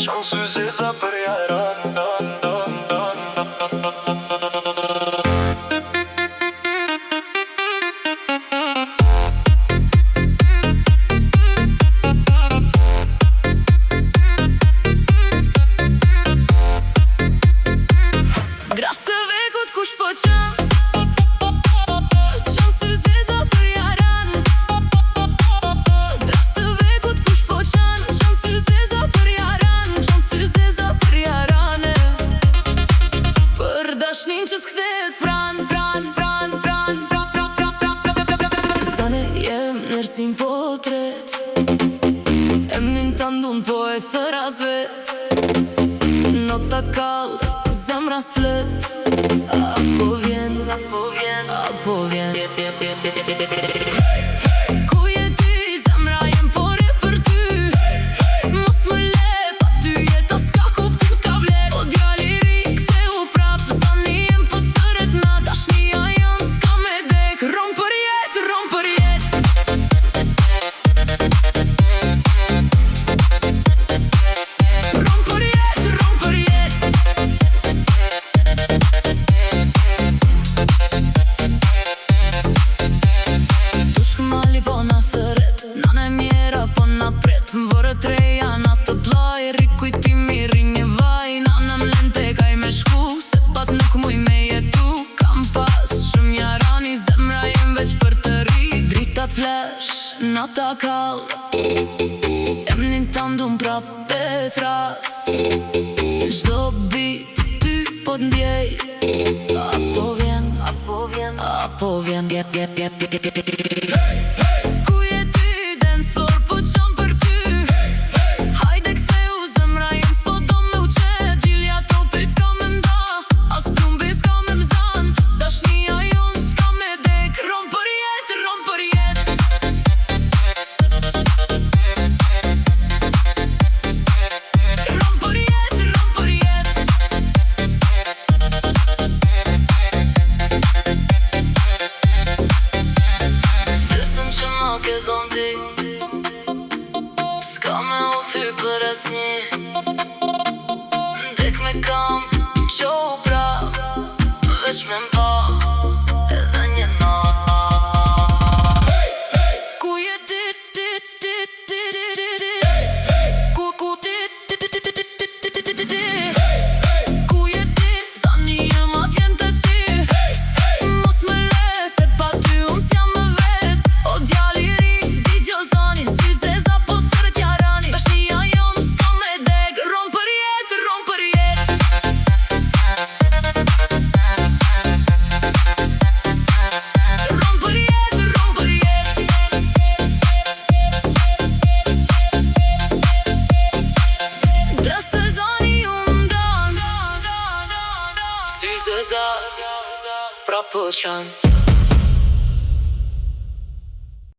Qanë syzeza për jaran. Gras të vekut kush po qan, qanë syzeza për jaran. Gras të vekut kush po qan, qanë syzeza për jaran. Qanë syzeza për jarane, për dashnin që s'kthehet pran. Zane jem nërsim po tret, emnin të ndun po e thëras vet. Nota kall, zemra s'flet, apo vjen. Ku je ti, zemra jem por e për ty. Mos më le, pa ty jeta s'ka kuptim, s'ka vler. O djali ri, ktheu prap, zani jem po thëret na. Dashnia jon s'ka me dek, rom për jet. Vërët reja na të plaj, rikujtimi rinj një vaj. Nanëm lente kaj me shku, se pat nuk muj me jetu. Kam pas shumë jarani, zemra jem veç për të ri. Dritat flesh, nata kall, emnin të ndun prap e thras. Çdo bit ty po t'ndjej, apo vjen. Ku je ty, dance floor po qan për ty. Hajde ktheu, zemra jem s'po do me u qet. Gjilja topit s'ka me mda, as plumbi s'ka me mzan. Dashnia jon s'ka me dek, rom për jet. Besën që ma ke dhon ti, s'ka me u thy për asnjë. Ndek me kam, qohu pra, veç me mpa, edhe një natë. Ku je ti, ku je ti, zani jem atjen të ti. Mos më le, se pa ty unë s'jam më vet. O djali ri, digjo zani, syzeza po thëret jarani. Dashnia jon s'ka me dek, rom për jet. Dras të zani unë dan, syzeza pra po qan.